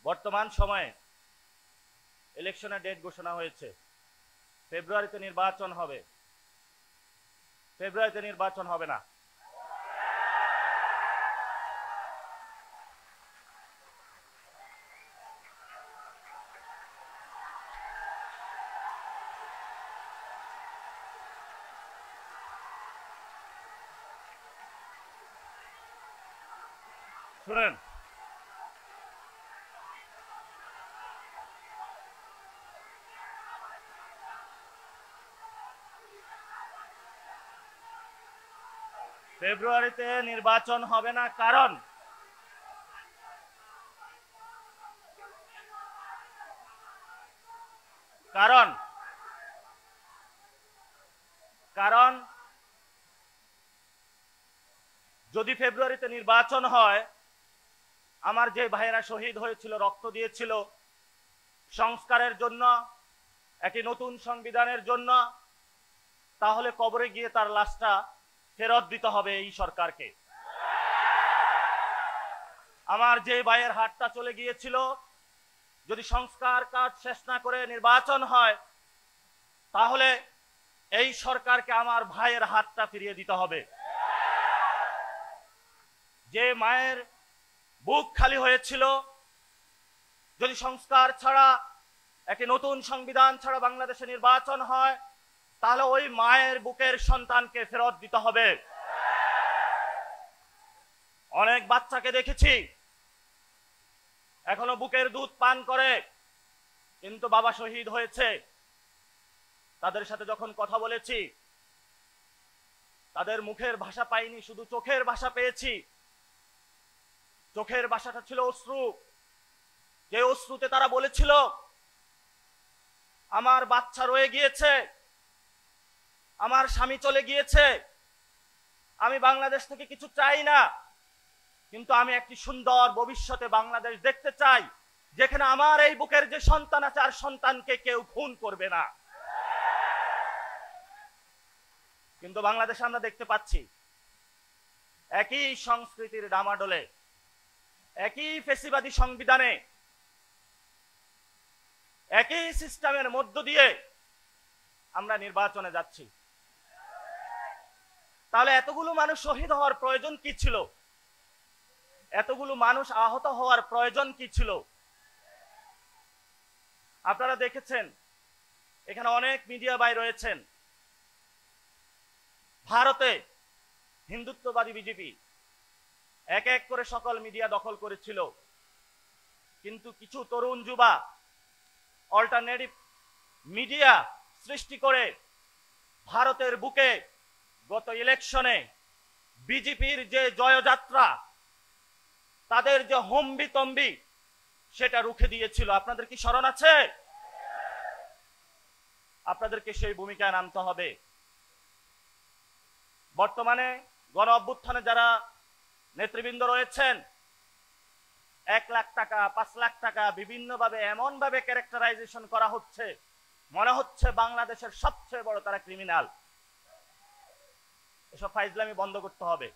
বর্তমান সময়ে ইলেকশনের ডেট ঘোষণা হয়েছে, ফেব্রুয়ারিতে নির্বাচন হবে। ফেব্রুয়ারিতে নির্বাচন হবে না। শুনেন, ফেব্রুয়ারিতে নির্বাচন হবে না, কারণ কারণ কারণ যদি ফেব্রুয়ারিতে নির্বাচন হয়, আমার যে ভাইয়েরা শহীদ হয়েছিল, রক্ত দিয়েছিল সংস্কারের জন্য, একটি নতুন সংবিধানের জন্য, তাহলে কবরে গিয়ে তার লাশটা ফেরত দিতে হবে এই সরকারকে। আমার যে ভাইয়ের হাতটা চলে গিয়েছিল, যদি সংস্কার কাজ শেষ না করে নির্বাচন হয়, তাহলে এই সরকারকে আমার ভাইয়ের হাতটা ফিরিয়ে দিতে হবে। যে মায়ের বুক খালি হয়েছিল, যদি সংস্কার ছাড়া, একটি নতুন সংবিধান ছাড়া বাংলাদেশে নির্বাচন হয়, তাহলে ওই মায়ের বুকের সন্তানকে ফেরত দিতে হবে। অনেক বাচ্চাকে দেখেছি এখনো বুকের দুধ পান করে, কিন্তু বাবা শহীদ হয়েছে। তাদের সাথে যখন কথা বলেছি, তাদের মুখের ভাষা পাইনি, শুধু চোখের ভাষা পেয়েছি। চোখের ভাষাটা ছিল অশ্রু। যে অশ্রুতে তারা বলেছিল, আমার বাচ্চা রয়ে গিয়েছে, আমার স্বামী চলে গিয়েছে, আমি বাংলাদেশ থেকে কিছু চাই না, কিন্তু আমি একটি সুন্দর ভবিষ্যতে বাংলাদেশ দেখতে চাই, যেখানে আমার এই বুকের যে সন্তান আছে, আর সন্তানকে কেউ খুন করবে না। কিন্তু বাংলাদেশে আমরা দেখতে পাচ্ছি একই সংস্কৃতির ডামাডোলে, একই ফেসিবাদী সংবিধানে, একই সিস্টেমের মধ্য দিয়ে আমরা নির্বাচনে যাচ্ছি। তাহলে এতগুলো মানুষ শহীদ হওয়ার প্রয়োজন কি ছিল? এতগুলো মানুষ আহত হওয়ার প্রয়োজন কি ছিল? আপনারা দেখেছেন, এখানে অনেক মিডিয়া ভাই রয়েছেন। ভারতে হিন্দুত্ববাদী বিজেপি এক এক করে সকল মিডিয়া দখল করেছিল, কিন্তু কিছু তরুণ যুবা অল্টারনেটিভ মিডিয়া সৃষ্টি করে ভারতের বুকে গত ইলেকশনে বিজেপির যে জয়যাত্রা, তাদের যে হম্বিতম্বি, সেটা রুখে দিয়েছিল। আপনাদের কি স্মরণ আছে? আপনাদেরকে সেই ভূমিকায় নামতে হবে। বর্তমানে গণ অভ্যুত্থানে যারা নেতৃবৃন্দ রয়েছেন, 1 লাখ টাকা, 5 লাখ টাকা বিভিন্নভাবে এমন ভাবে ক্যারেক্টারাইজেশন করা হচ্ছে, মনে হচ্ছে বাংলাদেশের সবচেয়ে বড় তারা ক্রিমিনাল। এসব ফাইজলামি বন্ধ করতে হবে।